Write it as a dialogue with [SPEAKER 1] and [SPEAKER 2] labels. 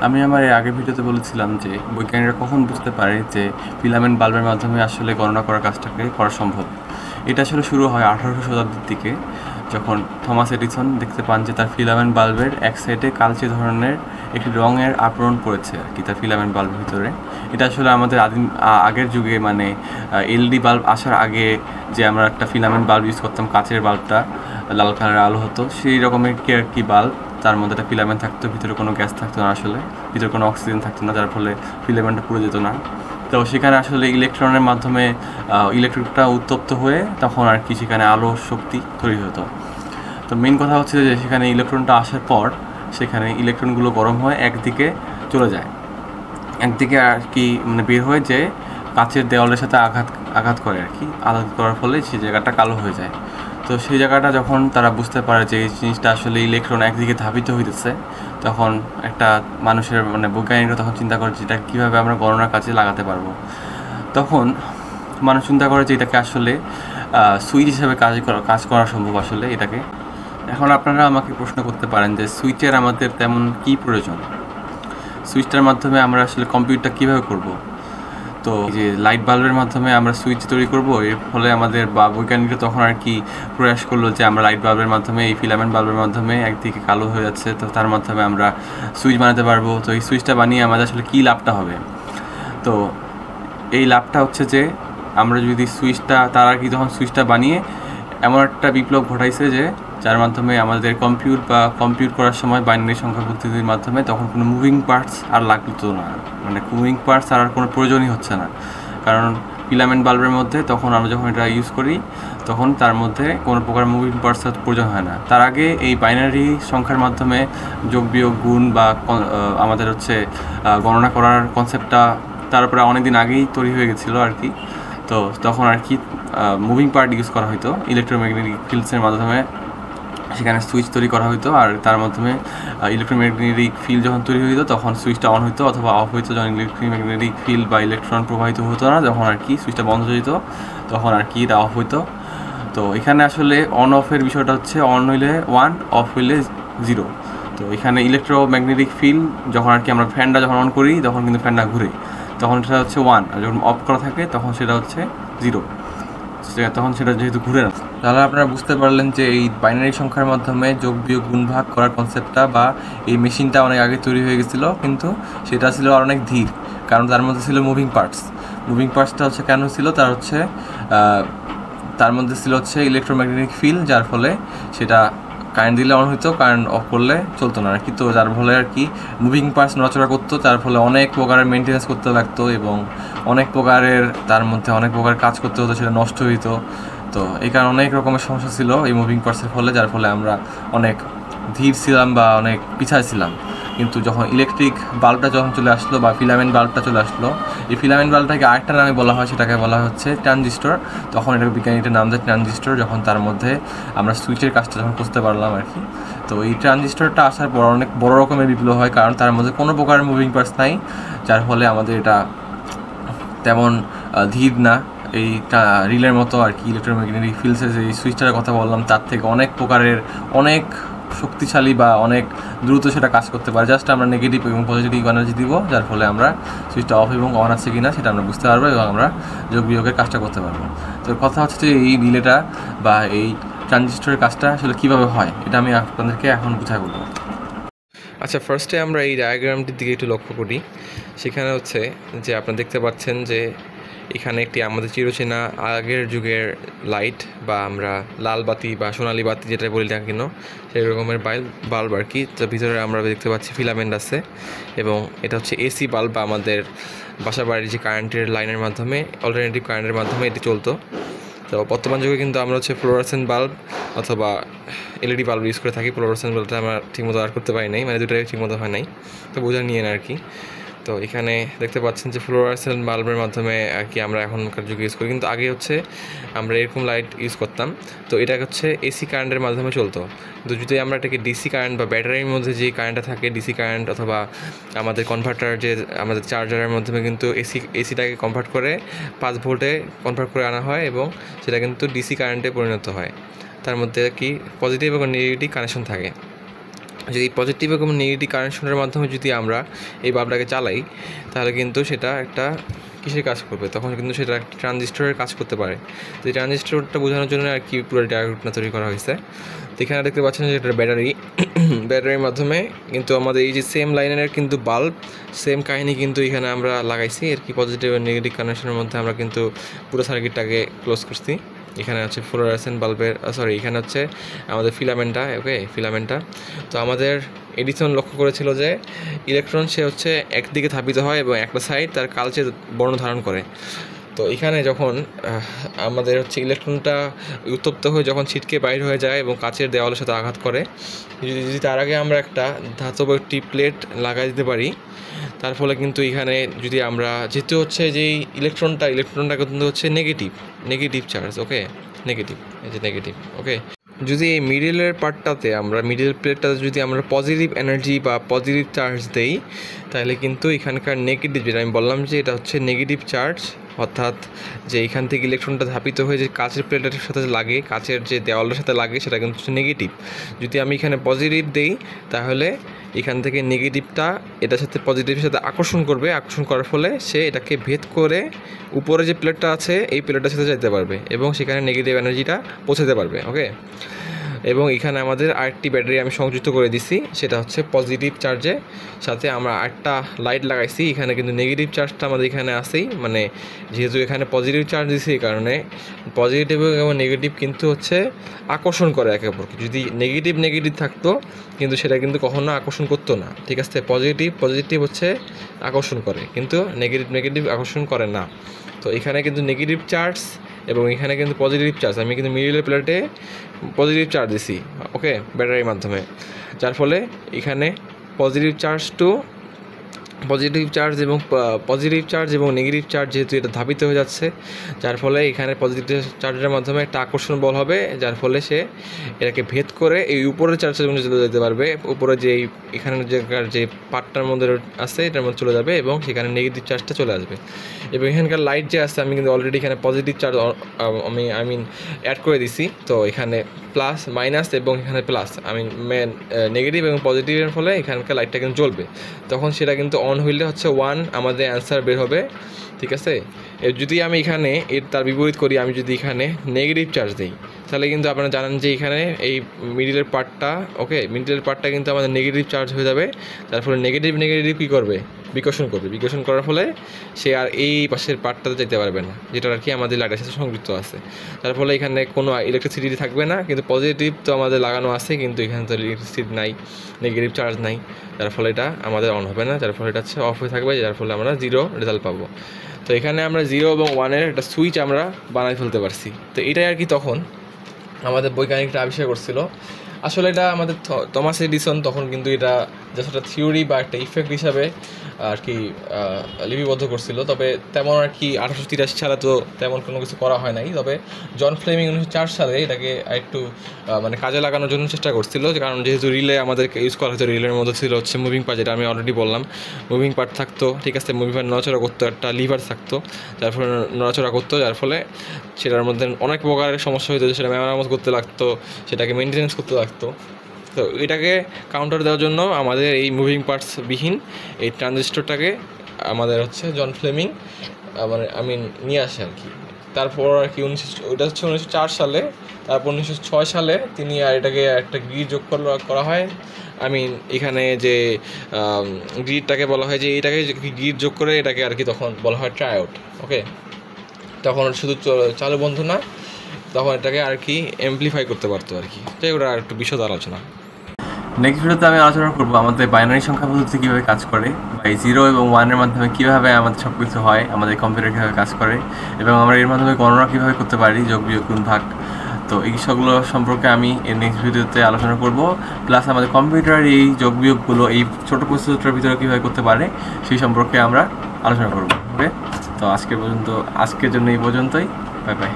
[SPEAKER 1] আমি আমার এর আগের ভিডিওতে বলেছিলাম যে বৈজ্ঞানিকরা কখন বুঝতে পারে যে ফিলামেন্ট বাল্বের মাধ্যমে আসলে গণনা করার কাজটাকে করা সম্ভব। এটা আসলে শুরু হয় 1800 শতাব্দীর দিকে, যখন থমাস এডিসন দেখতে পান যে তার ফিলামেন্ট বাল্বের এক সাইডে কালচে ধরনের একটি রঙের আবরণ পড়েছে আর কি তার ফিলামেন্ট বাল্বের ভিতরে। এটা আসলে আমাদের আগের যুগে মানে এলইডি বাল্ব আসার আগে যে আমরা একটা ফিলামেন্ট বাল্ব ইউজ করতাম, কাচের বাল্বটা লাল কালারের আলো হতো, সেই রকমের কি বাল্ব। তার মধ্যে একটা ফিলামেন্ট থাকতো, ভিতরে কোনো গ্যাস থাকতো না, আসলে ভিতরে কোনো অক্সিজেন থাকতো না, যার ফলে ফিলামেন্টটা পুড়ে যেত না। তো সেখানে আসলে ইলেকট্রনের মাধ্যমে ইলেকট্রিকটা উত্তপ্ত হয়ে তখন আর কি সেখানে আলো শক্তি তৈরি হতো। তো মেন কথা হচ্ছে যে সেখানে ইলেকট্রনটা আসার পর সেখানে ইলেকট্রনগুলো গরম হয়ে একদিকে চলে যায়, একদিকে আর কি মানে বের হয়ে যে কাচের দেওয়ালের সাথে আঘাত করে আর কি, আঘাত করার ফলে সেই জায়গাটা কালো হয়ে যায়। তো সেই জায়গাটা যখন তারা বুঝতে পারে যে এই জিনিসটা আসলে ইলেকট্রন একদিকে ধাবিত হইতেছে, তখন একটা মানুষের মানে বৈজ্ঞানিকরা তখন চিন্তা করে যে এটা কীভাবে আমরা গণনার কাজে লাগাতে পারবো। তখন মানুষ চিন্তা করে যে এটাকে আসলে সুইচ হিসাবে কাজ করা সম্ভব আসলে এটাকে। এখন আপনারা আমাকে প্রশ্ন করতে পারেন যে সুইচের আমাদের তেমন কী প্রয়োজন, সুইচটার মাধ্যমে আমরা আসলে কম্পিউটার কীভাবে করব। তো যে লাইট বাল্বের মাধ্যমে আমরা সুইচ তৈরি করব, এর ফলে আমাদের বৈজ্ঞানিকরা তখন আর কি প্রয়াস করলো যে আমরা লাইট বাল্বের মাধ্যমে এই ফিলামেন্ট বাল্বের মাধ্যমে একদিকে কালো হয়ে যাচ্ছে, তো তার মাধ্যমে আমরা সুইচ বানাতে পারবো। তো এই সুইচটা বানিয়ে আমাদের আসলে কী লাভটা হবে? তো এই লাভটা হচ্ছে যে আমরা যদি তার আর কি তখন সুইচটা বানিয়ে এমন একটা বিপ্লব ঘটাইছে যে যার মাধ্যমে আমাদের কম্পিউট করার সময় বাইনারি সংখ্যা পদ্ধতির মাধ্যমে তখন কোনো মুভিং পার্টস আর লাগতো না, মানে মুভিং পার্টস আর কোনো প্রয়োজনই হচ্ছে না। কারণ ফিলামেন্ট বাল্বের মধ্যে তখন আমরা যখন এটা ইউজ করি তখন তার মধ্যে কোনো প্রকার মুভিং পার্টস প্রয়োজন হয় না। তার আগে এই বাইনারি সংখ্যার মাধ্যমে যোগ বিয়োগ গুণ বা আমাদের হচ্ছে গণনা করার কনসেপ্টটা তার উপরে অনেকদিন আগেই তৈরি হয়ে গেছিলো আর কি। তো তখন আর কি মুভিং পার্ট ইউজ করা হতো ইলেকট্রোম্যাগনেটিক ফিল্ডসের মাধ্যমে, সেখানে সুইচ তৈরি করা হতো, আর তার মাধ্যমে ইলেকট্রোম্যাগনেটিক ফিল্ড যখন তৈরি হতো তখন সুইচটা অন হতো অথবা অফ হইতো। যখন ইলেকট্রোম্যাগনেটিক ফিল্ড বা ইলেকট্রন প্রবাহিত হতো না যখন আর কি সুইচটা বন্ধ হয়ে যেত, তখন আর কি এটা অফ হইতো। তো এখানে আসলে অন অফের বিষয়টা হচ্ছে অন হইলে 1, অফ হইলে 0। তো এখানে ইলেকট্রোম্যাগনেটিক ফিল্ড যখন আর কি আমরা ফ্যানটা যখন অন করি তখন কিন্তু ফ্যানটা ঘুরে, তখন সেটা হচ্ছে 1, আর যখন অফ করা থাকে তখন সেটা হচ্ছে 0, তখন সেটা যেহেতু ঘুরে না। তাহলে আপনারা বুঝতে পারলেন যে এই বাইনারি সংখ্যার মাধ্যমে যোগ বিয়োগ গুণ ভাগ করার কনসেপ্টটা বা এই মেশিনটা অনেক আগে তৈরি হয়ে গেছিলো, কিন্তু সেটা ছিল আর অনেক ধীর, কারণ তার মধ্যে ছিল মুভিং পার্টসটা হচ্ছে কেন ছিল, তার মধ্যে ছিল হচ্ছে ইলেকট্রোম্যাগনেটিক ফিল্ড, যার ফলে সেটা কারেন্ট দিলে অন হইতো, কারেন্ট অফ করলে চলতো না আর কি। তো যার ফলে আর কি মুভিং পার্টস নড়াচড়া করতো, তার ফলে অনেক প্রকারের মেনটেন্যান্স করতে লাগতো এবং তার মধ্যে অনেক প্রকার কাজ করতে হতো, সেটা নষ্ট হইতো। তো এই কারণে অনেক রকমের সমস্যা ছিল এই মুভিং পার্টসের ফলে, যার ফলে আমরা অনেক ধীর ছিলাম বা অনেক পিছায় ছিলাম। কিন্তু যখন ইলেকট্রিক বাল্বটা যখন চলে আসলো বা ফিলামেন্ট বাল্বটা চলে আসলো, এই ফিলামেন্ট বাল্বটাকে আরেকটা নামে বলা হয়, সেটাকে বলা হচ্ছে ট্রানজিস্টর। তখন এটাকে বিজ্ঞানীটা নাম দেয় ট্রানজিস্টর, যখন তার মধ্যে আমরা সুইচের কাজটা যখন করতে পারলাম আর কি। তো এই ট্রানজিস্টরটা আসার পর অনেক বড় রকমের বিপ্লব হয়, কারণ তার মধ্যে কোনো প্রকার মুভিং পার্টস নাই, যার ফলে আমাদের এটা তেমন ধীর না, এই রিলের মতো আর কি। ইলেকট্রোম্যাগনেটিক ফিল্ডসের যে সুইচটার কথা বললাম তার থেকে অনেক শক্তিশালী বা অনেক দ্রুত সেটা কাজ করতে পারে। জাস্ট আমরা নেগেটিভ এবং পজিটিভ এনার্জি দিব, যার ফলে আমরা সুইচটা অফ এবং অন আছে কিনা সেটা আমরা বুঝতে পারবো এবং আমরা যোগ বিয়োগের কাজটা করতে পারবো। তো কথা হচ্ছে যে এই রিলেটা বা এই ট্রানজিস্টরের কাজটা আসলে কীভাবে হয়, এটা আমি আপনাদেরকে এখন বুঝাই বলবো।
[SPEAKER 2] আচ্ছা, ফার্স্টে আমরা এই ডায়াগ্রামটির দিকে একটু লক্ষ্য করি। সেখানে হচ্ছে যে আপনারা দেখতে পাচ্ছেন যে এখানে একটি আমাদের চিরচেনা আগের যুগের লাইট বা আমরা লাল বাতি বা সোনালি বাতি যেটা বলি না কেন সেই রকমের বাল্ব আর কি। তো ভিতরে আমরা দেখতে পাচ্ছি ফিলামেন্ট আছে এবং এটা হচ্ছে এসি বাল্ব বা আমাদের বাসা বাড়ির যে কারেন্টের লাইনের মাধ্যমে অল্টারনেটিভ কারেন্টের মাধ্যমে এটি চলতো। তো বর্তমান যুগে কিন্তু আমরা হচ্ছে ফ্লোরোসেন্ট বাল্ব অথবা এলইডি বাল্ব ইউজ করে থাকি। ফ্লোরোসেন্ট বাল্বটা আমরা ঠিকমতো আর করতে পারি নাই, মানে দুটোই ঠিকমতো হয় নাই, তো বোঝা নিয়ে না আর কি। তো এখানে দেখতে পাচ্ছেন যে ফ্লোরোসেন্ট বাল্বের মাধ্যমে আর কি আমরা এখনকার যুগে ইউজ করি, কিন্তু আগে হচ্ছে আমরা এরকম লাইট ইউজ করতাম। তো এটা হচ্ছে এসি কারেন্টের মাধ্যমে চলতো। কিন্তু যদি আমরা এটাকে ডিসি কারেন্ট বা ব্যাটারির মধ্যে যে কারেন্টটা থাকে ডিসি কারেন্ট অথবা আমাদের কনভার্টার যে আমাদের চার্জারের মাধ্যমে কিন্তু এসিটাকে কনভার্ট করে 5 ভোল্টে কনভার্ট করে আনা হয় এবং সেটা কিন্তু ডিসি কারেন্টে পরিণত হয়। তার মধ্যে কি পজিটিভ এবং নেগেটিভ কানেকশন থাকে। যদি পজিটিভ এবং নেগেটিভ কানেকশনের মাধ্যমে যদি আমরা এই বাল্বটাকে চালাই তাহলে কিন্তু সেটা একটা কিসের কাজ করবে, তখন কিন্তু সেটা একটা ট্রানজিস্টরের কাজ করতে পারে। তো এই ট্রানজিস্টরটা বোঝানোর জন্য আর কি পুরো ডায়াগ্রামটা তৈরি করা হয়েছে। তো এখানে দেখতে পাচ্ছেন যে এটা ব্যাটারি, ব্যাটারির মাধ্যমে কিন্তু আমাদের এই যে সেম লাইনের কিন্তু বাল্ব, সেম কাহিনী কিন্তু এখানে আমরা লাগাইছি আর কি। পজিটিভ এবং নেগেটিভ কানেকশনের মধ্যে আমরা কিন্তু পুরো সার্কিটটাকে ক্লোজ করছি। এখানে হচ্ছে ফ্লোরোসেন্ট বাল্বের এখানে হচ্ছে আমাদের ফিলামেন্টটা, ওকে ফিলামেন্টটা। তো আমাদের এডিসন লক্ষ্য করেছিল যে ইলেকট্রন সে হচ্ছে একদিকে ধাবিত হয় এবং একটা সাইড তার কালচে বর্ণ ধারণ করে। তো এখানে যখন আমাদের হচ্ছে ইলেকট্রনটা উত্তপ্ত হয়ে যখন ছিটকে বাইর হয়ে যায় এবং কাচের দেওয়ালের সাথে আঘাত করে, যদি তার আগে আমরা একটা ধাতব একটি প্লেট লাগাই দিতে পারি, তার ফলে কিন্তু এখানে যদি আমরা যেহেতু হচ্ছে যেই ইলেকট্রনটা কিন্তু হচ্ছে নেগেটিভ চার্জ, ওকে নেগেটিভ, এই যে নেগেটিভ, ওকে। যদি এই মিডিলের পার্টটাতে আমরা মিডিল প্লেটটাতে যদি আমরা পজিটিভ এনার্জি বা পজিটিভ চার্জ দেই, তাহলে কিন্তু এখানকার নেগেটিভ, যেটা আমি বললাম যে এটা হচ্ছে নেগেটিভ চার্জ, অর্থাৎ যে এখান থেকে ইলেকট্রনটা ধাপিত হয়ে যে কাচের প্লেটের সাথে লাগে, কাচের যে দেওয়ালের সাথে লাগে, সেটা কিন্তু হচ্ছে নেগেটিভ। যদি আমি এখানে পজিটিভ দেই তাহলে এখান থেকে নেগেটিভটা এটার সাথে পজিটিভের সাথে আকর্ষণ করার ফলে সে এটাকে ভেদ করে উপরে যে প্লেটটা আছে এই প্লেটটার সাথে যেতে পারবে এবং সেখানে নেগেটিভ এনার্জিটা পৌঁছাতে পারবে, ওকে। এবং এখানে আমাদের আরেকটি ব্যাটারি আমি সংযুক্ত করে দিছি, সেটা হচ্ছে পজিটিভ চার্জের সাথে আমরা আরেকটা লাইট লাগাইছি। এখানে কিন্তু নেগেটিভ চার্জটা আমাদের এখানে আসেই, মানে যেহেতু এখানে পজিটিভ চার্জ দিছি এই কারণে পজিটিভ এবং নেগেটিভ কিন্তু হচ্ছে আকর্ষণ করে একে অপরকে। যদি নেগেটিভ থাকতো কিন্তু সেটা কিন্তু কখনো আকর্ষণ করতো না, ঠিক আছে। পজিটিভ হচ্ছে আকর্ষণ করে কিন্তু নেগেটিভ আকর্ষণ করে না। তো এখানে কিন্তু নেগেটিভ চার্জ এবং এখানে কিন্তু পজিটিভ চার্জ, আমি কিন্তু মিডিলের প্লেটে পজিটিভ চার্জ দিছি, ওকে, ব্যাটারির মাধ্যমে, যার ফলে এখানে পজিটিভ চার্জ এবং নেগেটিভ চার্জ যেহেতু এটা ধাবিত হয়ে যাচ্ছে, যার ফলে এখানে পজিটিভ চার্জের মাধ্যমে একটা আকর্ষণ বল হবে, যার ফলে সে এটাকে ভেদ করে এই উপরের চার্জের মধ্যে চলে যেতে পারবে, উপরে যে এখানে যে পার্টটার মধ্যে আছে এটার মধ্যে চলে যাবে এবং সেখানে নেগেটিভ চার্জটা চলে আসবে। এবং এখানকার লাইট যে আছে আমি কিন্তু অলরেডি এখানে পজিটিভ চার্জ আমি অ্যাড করে দিছি। তো এখানে প্লাস মাইনাস এবং এখানে প্লাস নেগেটিভ এবং পজিটিভের ফলে এখানকার লাইটটা কিন্তু জ্বলবে, তখন সেটা কিন্তু অন হইলে হচ্ছে 1 আমাদের অ্যান্সার বের হবে, ঠিক আছে। যদি আমি এখানে তার বিপরীত করি, আমি যদি এখানে নেগেটিভ চার্জ দিই তাহলে কিন্তু আপনারা জানেন যে এখানে এই মিডিলের পার্টটা কিন্তু আমাদের নেগেটিভ চার্জ হয়ে যাবে, যার ফলে নেগেটিভ কী করবে, বিকর্ষণ করার ফলে সে আর এই পাশের পার্টটাতে যেতে পারবে না, যেটা আর কি আমাদের লাইটের সাথে সংযুক্ত আছে। তার ফলে এখানে কোনো ইলেকট্রিসিটি থাকবে না, কিন্তু পজিটিভ তো আমাদের লাগানো আছে কিন্তু এখানে তো ইলেকট্রিসিটি নাই, নেগেটিভ চার্জ নাই, যার ফলে এটা আমাদের অন হবে না, যার ফলে এটা হচ্ছে অফ হয়ে থাকবে, যার ফলে আমরা 0 রেজাল্ট পাবো। তো এখানে আমরা 0 এবং 1-এর একটা সুইচ আমরা বানাই ফেলতে পারছি। তো এটাই আর কি তখন আমাদের বৈজ্ঞানিকরা আবিষ্কার করছিল। আসলে এটা আমাদের থমাস এডিসন তখন কিন্তু এটা জাস্ট একটা থিওরি বা একটা ইফেক্ট হিসাবে আর কি লিপিবদ্ধ করছিল, তবে তেমন আর কি 1883 সালে তো তেমন কোনো কিছু করা হয় নাই। তবে জন ফ্লেমিং 1904 সালে এটাকে একটু মানে কাজে লাগানোর জন্য চেষ্টা করছিল, কারণ যেহেতু রিলে আমাদেরকে ইউজ করা হতো, রিলের মধ্যে ছিল হচ্ছে মুভিং পার্ট, যেটা আমি অলরেডি বললাম, মুভিং পার্ট থাকতো, ঠিক আছে, মুভিং পার্ট নড়াচড়া করতো, একটা লিভার থাকতো যার ফলে নড়াচড়া করতো, যার ফলে সেটার মধ্যে অনেক প্রকারের সমস্যা হতো, সেটা মেরামত করতে লাগতো, সেটাকে মেনটেন্যান্স করতে লাগতো। তো এটাকে কাউন্টার দেওয়ার জন্য আমাদের এই মুভিং পার্টস বিহীন এই ট্রানজিস্টরটাকে আমাদের হচ্ছে জন ফ্লেমিং নিয়ে আসে আর কি। তারপর আর কি ওটা হচ্ছে 1904 সালে, তারপর 1906 সালে তিনি আর এটাকে একটা গ্রিড যোগ করা হয়। এখানে যে গ্রিডটাকে বলা হয় যে এটাকে গ্রিড যোগ করে এটাকে আর কি তখন বলা হয় ট্রায়োড, ওকে। তখন শুধু চালু বন্ধ না, তখন এটাকে আর কি অ্যাম্পলিফাই করতে পারতো আর কি। তাই ওটা আর একটু বিশদ আলোচনা।
[SPEAKER 1] নেক্সট ভিডিওতে আমি আলোচনা করবো আমাদের বাইনারি সংখ্যা পদ্ধতি কীভাবে কাজ করে, বা এই 0 এবং 1-এর মাধ্যমে কীভাবে আমাদের সব কিছু হয়, আমাদের কম্পিউটার কীভাবে কাজ করে, এবং আমরা এর মাধ্যমে গণনা কীভাবে করতে পারি, যোগ বিয়োগ গুণ ভাগ। তো এই সবগুলো সম্পর্কে আমি এর নেক্সট ভিডিওতে আলোচনা করব। প্লাস আমাদের কম্পিউটার এই যোগ বিয়োগগুলো এই ছোটো প্রসেসরটার ভিতরে কীভাবে করতে পারে সেই সম্পর্কে আমরা আলোচনা করব, ওকে। তো আজকের জন্য এই পর্যন্তই, বাই বাই।